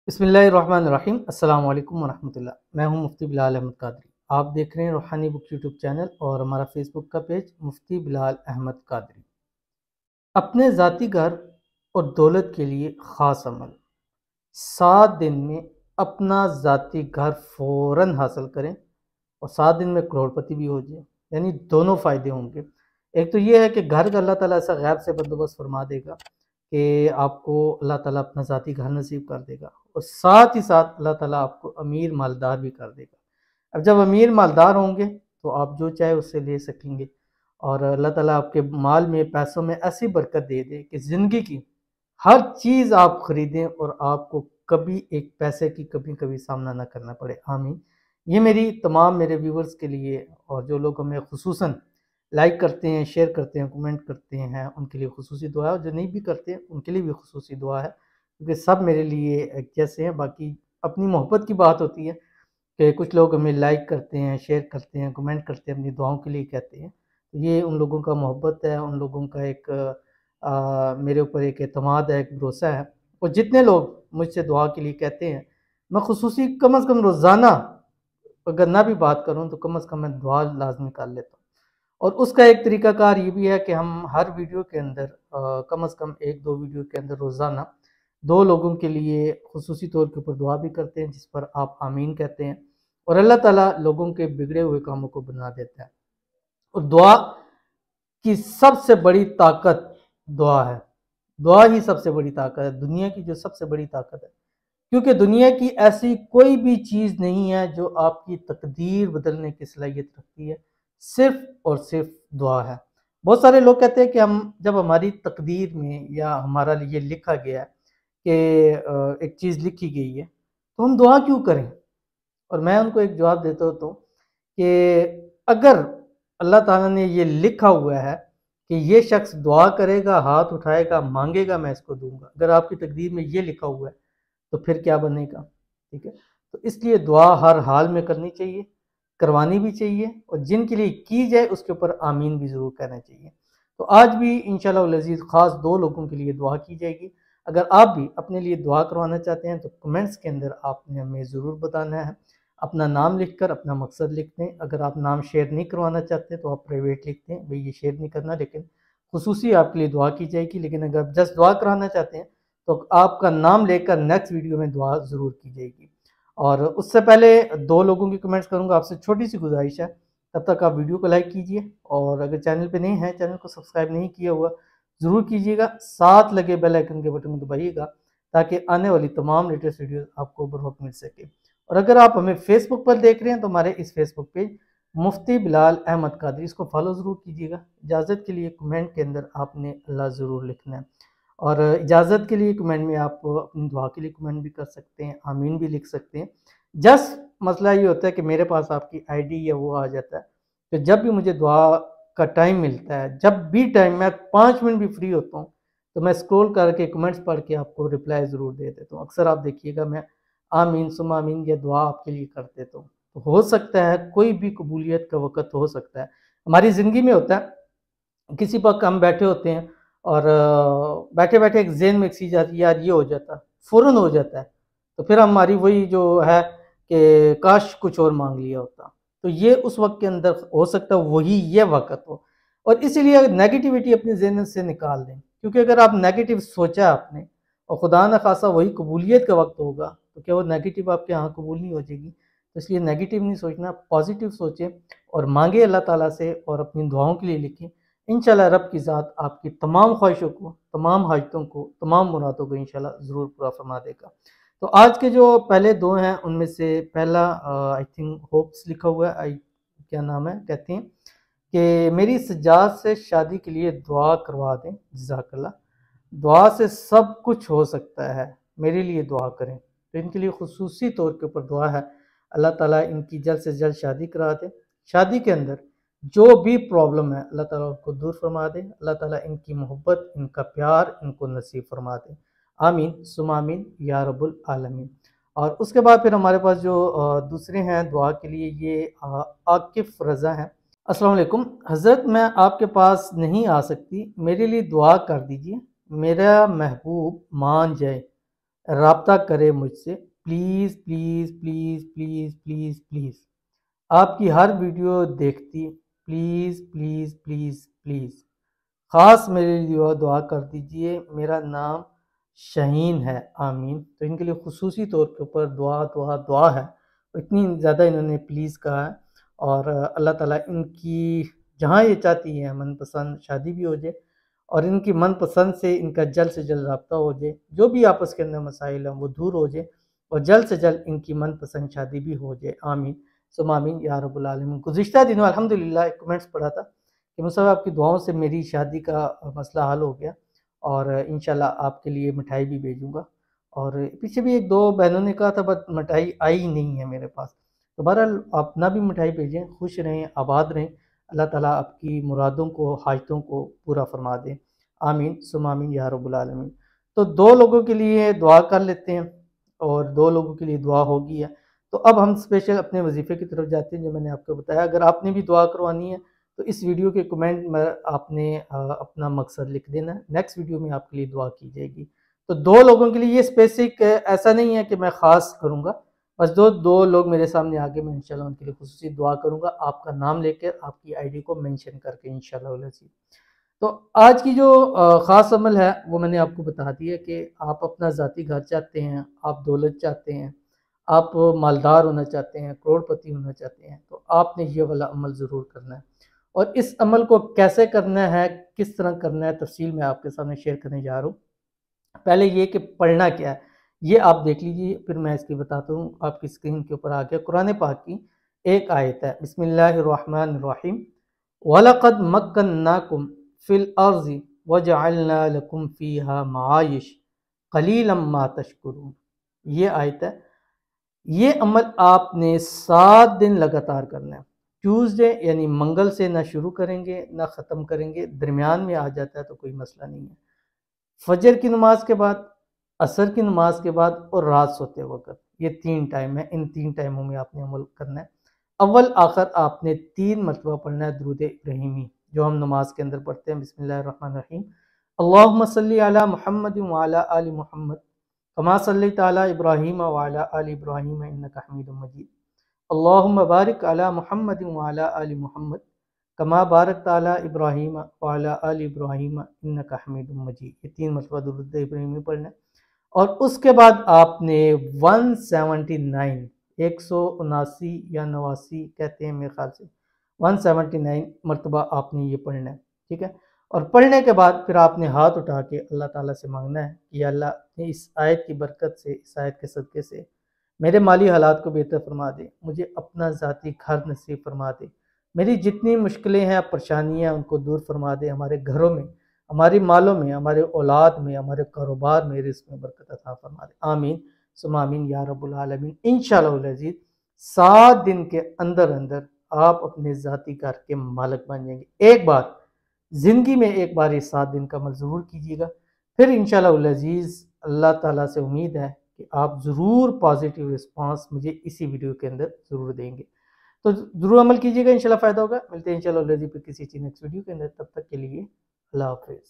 बिस्मिल्लाहिर्रहमानिर्रहीम। अस्सलाम वालेकुम वरहमतुल्लाह। मैं हूं मुफ्ती बिलाल अहमद कादरी। आप देख रहे हैं रूहानी बुक यूट्यूब चैनल और हमारा फेसबुक का पेज मुफ्ती बिलाल अहमद कादरी। अपने ज़ाती घर और दौलत के लिए ख़ास अमल। 7 दिन में अपना ज़ाती घर फ़ौरन हासिल करें और 7 दिन में करोड़पति भी हो जाए, यानी दोनों फ़ायदे होंगे। एक तो ये है कि घर का अल्लाह ताला ऐसा गैब से बंदोबस्त फरमा देगा कि आपको अल्लाह ताला अपना ज़ाती घर नसीब कर देगा, और साथ ही साथ अल्लाह ताला आपको अमीर मालदार भी कर देगा। अब जब अमीर मालदार होंगे तो आप जो चाहे उससे ले सकेंगे, और अल्लाह ताला आपके माल में, पैसों में ऐसी बरकत दे दे कि ज़िंदगी की हर चीज़ आप ख़रीदें और आपको कभी एक पैसे की कभी सामना ना करना पड़े। आमीन। ये मेरे व्यूवर्स के लिए, और जो लोग हमें खुसूसन लाइक करते हैं, शेयर करते हैं, कमेंट करते हैं, उनके लिए खुसूसी दुआ है, और जो नहीं भी करते हैं उनके लिए भी खुसूसी दुआ है, क्योंकि सब मेरे लिए एक जैसे हैं। बाकी अपनी मोहब्बत की बात होती है कि कुछ लोग हमें लाइक करते हैं, शेयर करते हैं, कमेंट करते हैं, अपनी दुआओं के लिए कहते हैं। तो ये उन लोगों का मोहब्बत है, उन लोगों का एक मेरे ऊपर एक एतमाद है, एक भरोसा है। और जितने लोग मुझसे दुआ के लिए कहते हैं, मैं खुसूसी कम से कम रोज़ाना अगर ना भी बात करूँ तो कम से कम मैं दुआ लाज़मी कर लेता हूँ। और उसका एक तरीक़ाकार ये भी है कि हम हर वीडियो के अंदर कम से कम 1-2 वीडियो के अंदर रोज़ाना 2 लोगों के लिए खुसूसी तौर के ऊपर दुआ भी करते हैं, जिस पर आप आमीन कहते हैं, और अल्लाह ताला लोगों के बिगड़े हुए कामों को बना देता है। और दुआ की सबसे बड़ी ताकत दुआ है। दुआ ही सबसे बड़ी ताकत है, दुनिया की जो सबसे बड़ी ताकत है, क्योंकि दुनिया की ऐसी कोई भी चीज़ नहीं है जो आपकी तकदीर बदलने की सलाहियत रखती है, सिर्फ़ और सिर्फ़ दुआ है। बहुत सारे लोग कहते हैं कि हम जब हमारी तकदीर में या हमारा लिए लिखा गया है कि एक चीज़ लिखी गई है, तो हम दुआ क्यों करें? और मैं उनको एक जवाब देता होता हूँ कि अगर अल्लाह ताला ने ये लिखा हुआ है कि ये शख्स दुआ करेगा, हाथ उठाएगा, मांगेगा, मैं इसको दूंगा, अगर आपकी तकदीर में ये लिखा हुआ है तो फिर क्या बनेगा? ठीक है, तो इसलिए दुआ हर हाल में करनी चाहिए, करवानी भी चाहिए, और जिनके लिए की जाए उसके ऊपर आमीन भी ज़रूर कहना चाहिए। तो आज भी इंशाअल्लाह वल अज़ीज़ ख़ास 2 लोगों के लिए दुआ की जाएगी। अगर आप भी अपने लिए दुआ करवाना चाहते हैं तो कमेंट्स के अंदर आपने हमें ज़रूर बताना है। अपना नाम लिखकर अपना मकसद लिख दें। अगर आप नाम शेयर नहीं करवाना चाहते तो आप प्राइवेट लिख दें, भई ये शेयर नहीं करना, लेकिन खुसूसी आपके लिए दुआ की जाएगी। लेकिन अगर आप जस्ट दुआ कराना चाहते हैं तो आपका नाम लेकर नेक्स्ट वीडियो में दुआ ज़रूर की जाएगी। और उससे पहले 2 लोगों की कमेंट्स करूँगा, आपसे छोटी-सी गुजारिश है, तब तक आप वीडियो को लाइक कीजिए, और अगर चैनल पे नए हैं, चैनल को सब्सक्राइब नहीं किया हुआ ज़रूर कीजिएगा, साथ लगे बेल आइकन के बटन को दबाइएगा ताकि आने वाली तमाम लेटेस्ट वीडियोज़ आपको बर वक़्त मिल सके। और अगर आप हमें फेसबुक पर देख रहे हैं तो हमारे इस फेसबुक पेज मुफ्ती बिलाल अहमद कादरी, इसको फॉलो ज़रूर कीजिएगा। इजाज़त के लिए कमेंट के अंदर आपने अल्लाह ज़रूर लिखना है, और इजाज़त के लिए कमेंट में आप अपनी दुआ के लिए कमेंट भी कर सकते हैं, आमीन भी लिख सकते हैं। जस्ट मसला ये होता है कि मेरे पास आपकी आईडी या वो आ जाता है, तो जब भी मुझे दुआ का टाइम मिलता है, जब भी टाइम मैं 5 मिनट भी फ्री होता हूँ, तो मैं स्क्रॉल करके कमेंट्स पढ़ के आपको रिप्लाई ज़रूर दे देता हूँ। अक्सर आप देखिएगा मैं आमीन सुम्मा आमीन ये दुआ आपके लिए कर देता हूँ। तो हो सकता है कोई भी कबूलियत का वक़्त हो सकता है। हमारी ज़िंदगी में होता है, किसी वक़्त हम बैठे होते हैं और बैठे-बैठे एक ज़हन में एक चीज़ आती है, यार ये हो जाता, फ़ौरन हो जाता है। तो फिर हमारी वही जो है कि काश कुछ और माँग लिया होता। तो ये उस वक़्त के अंदर हो सकता है वही ये वक़्त हो, और इसीलिए नेगेटिविटी अपने ज़हन से निकाल दें, क्योंकि अगर आप नेगेटिव सोचा आपने और खुदा न ख़ास्ता वही कबूलियत का वक़्त होगा, तो क्या वो नेगेटिव आपके यहाँ कबूल नहीं हो जाएगी? तो इसलिए नेगेटिव नहीं सोचना, पॉज़िटिव सोचें और माँगे अल्लाह ताला से, और अपनी दुआओं के लिए लिखें। इंशाअल्लाह रब की ज़ात आपकी तमाम ख्वाहिशों को, तमाम हाजतों को, तमाम मुरादों को इंशाअल्लाह ज़रूर पूरा फरमा देगा। तो आज के जो पहले 2 हैं उनमें से पहला आई थिंक होप्स लिखा हुआ है, क्या नाम है, कहते हैं कि मेरी सज्जाद से शादी के लिए दुआ करवा दें, जज़ाकल्लाह। दुआ से सब कुछ हो सकता है, मेरे लिए दुआ करें। तो इनके लिए खुसूसी तौर के ऊपर दुआ है, अल्लाह ताला इनकी जल्द से जल्द शादी करा दे। शादी के अंदर जो भी प्रॉब्लम है अल्लाह ताला उनको दूर फरमा दे। अल्लाह ताला इनकी मोहब्बत, इनका प्यार इनको नसीब फरमा दे। आमीन सुम्मा आमीन या रब्बुल आलमीन। और उसके बाद फिर हमारे पास जो दूसरे हैं दुआ के लिए, ये आकिफ़ रज़ा हैं। अस्सलाम वालेकुम हज़रत, मैं आपके पास नहीं आ सकती, मेरे लिए दुआ कर दीजिए, मेरा महबूब मान जाए। رابطہ کرے مجھ سے، please please please please please please, آپ کی ہر ویڈیو دیکھتی، پلیز پلیز پلیز پلیز، خاص میرے لیے دعا کر دیجئے، میرا نام شہین ہے، آمین۔ تو ان کے لیے خصوصی طور کے اوپر دعا دعا دعا ہے، اتنی زیادہ انہوں نے پلیز کہا ہے، اور اللہ تعالیٰ ان کی جہاں یہ چاہتی ہے من پسند شادی بھی ہو جائے، اور ان کی من پسند سے ان کا جلد سے جلد رابطہ ہو جائے، جو بھی آپس کے اندر مسائل ہیں وہ دور ہو جائے، اور جلد سے جلد ان کی من پسند شادی بھی ہو جائے، آمین ثم آمین یا رب العالمین۔ گزشتہ دنوں الحمدللہ ایک کمنٹس پڑھا تھا کہ مصطفیٰ آپ کی دعاؤں سے میری شادی کا مسئلہ حل ہو گیا، اور انشاءاللہ آپ کے لیے مٹھائی بھی بھیجوں گا، اور پیچھے بھی ایک دو بہنوں نے کہا تھا بٹ مٹھائی آئی نہیں ہے میرے پاس، تو بہرحال آپ نہ بھی مٹھائی بھیجیں، خوش رہیں، آباد رہیں، اللہ تعالیٰ آپ کی مرادوں کو حاجتوں کو پورا فرما دیں، آمین ثم آمین یا رب العالمین۔ تو دو لوگوں کے لیے دعا کر لیتے ہیں، اور دو لوگوں کے لیے دعا ہوگی ہے، تو اب ہم اسپیشل اپنے وظیفے کی طرف جاتے ہیں جو میں نے آپ کو بتایا۔ اگر آپ نے بھی دعا کروانی ہے تو اس ویڈیو کے کمنٹ میں آپ نے اپنا مقصد لکھ دینا ہے، نیکسٹ ویڈیو میں آپ کے لیے دعا کی جائے گی۔ تو دو لوگوں کے لیے یہ اسپیسک ایسا نہیں ہے کہ میں خاص کروں گا، بس دو لوگ میرے سامنے آگے، میں انشاءاللہ ان کے لیے خصوصی دعا کروں گا، آپ کا نام لے کر، آپ کی آئی ڈی کو مینشن کر کے انشاءاللہ العزیز۔ تو آج کی جو خاص عمل ہے وہ میں نے آپ کو بتا دیا کہ آپ اپنا ذاتی گھر چاہتے ہیں، آپ دولت چاہتے ہیں، آپ مالدار ہونا چاہتے ہیں، کروڑ پتی ہونا چاہتے ہیں، تو آپ نے یہ والا عمل ضرور کرنا ہے، اور اس عمل کو کیسے کرنا ہے، کس طرح کرنا ہے، تفصیل میں آپ کے سامنے شیئر کرنے جا رہا ہوں۔ پہلے یہ کہ پڑھنا کیا ہے یہ آپ دیکھ لیجئے، پھر میں اس کی بتاتا ہوں۔ آپ کی اسکرین کے اوپر آگیا قرآن پاک کی ایک آیت ہے، بسم اللہ الرحمن الرحیم، وَلَقَدْ مَكَّنَّاكُمْ فِي الْأَرْضِ وَجَعَلْنَا لَكُمْ فِيهَا مَعَائِشَ قَلِيلًا مَا تَشْكُرُونَ۔ یہ آیت ہے، یہ عمل آپ نے 7 دن لگاتار کرنا ہے، ٹیوزڈے یعنی منگل سے نہ شروع کریں گے نہ ختم کریں گے، درمیان میں آ جاتا ہے تو کوئی مسئلہ نہیں ہے، فجر کی نماز کے بعد، عصر کی نماز کے بعد، اور رات سوتے وقت، یہ 3 ٹائم ہیں، ان 3 ٹائموں میں آپ نے عمل کرنا ہے۔ اول آخر آپ نے 3 مرتبہ پڑھنا ہے درود ابراہیمی، جو ہم نماز کے اندر پڑھتے ہیں، بسم اللہ الرحمن الرحیم، اللہم صلی علی محمد وعلی آل محمد کما صلیت علی ابراہیم وعلی آل ابراہیم انک حمید مجید، اللہم بارک علی محمد وعلی آل محمد کما بارکت علی ابراہیم وعلی آل ابراہیم انک حمید مجید، یہ 3 مرتبہ درود ابراہیمی پڑھنا ہے۔ اور اس کے بعد آپ نے 179 179 یا 89 کہتے ہیں میرے خیال سے، 179 مرتبہ آپ نے یہ پڑھنا ہے، ٹھیک ہے۔ اور پڑھنے کے بعد پھر آپ نے ہاتھ اٹھا کے اللہ تعالیٰ سے مانگنا ہے کہ یا اللہ نے اس آیت کی برکت سے، اس آیت کے صدقے سے میرے مالی حالات کو بہتر فرما دے، مجھے اپنا ذاتی گھر نصیب فرما دے، میری جتنی مشکلیں ہیں، پریشانیاں، ان کو دور فرما دے، ہمارے گھروں میں، ہماری مالوں میں، ہمارے اولاد میں، ہمارے کاروبار میں، رزق میں برکت عطا فرما دے، آمین ثم آمین یا رب العالمین۔ انشاءاللہ العزیز 7 دن کے اندر اندر آپ اپنے ذاتی گھر کے مالک بن جائیں گے۔ ایک بار زندگی میں ایک بار یہ 7 دن کا عمل ضرور کیجیے گا، پھر انشاءاللہ العزیز اللہ تعالیٰ سے امید ہے کہ آپ ضرور پازیٹیو رسپانس مجھے اسی ویڈیو کے اندر ضرور دیں گے، تو ضرور عمل کیجیے گا، انشاءاللہ فائدہ ہوگا۔ ملتے ہیں انشاءاللہ العزیز پھر کسی چیز نیکسٹ ویڈیو کے اندر، تب تک کے لیے اللہ حافظ۔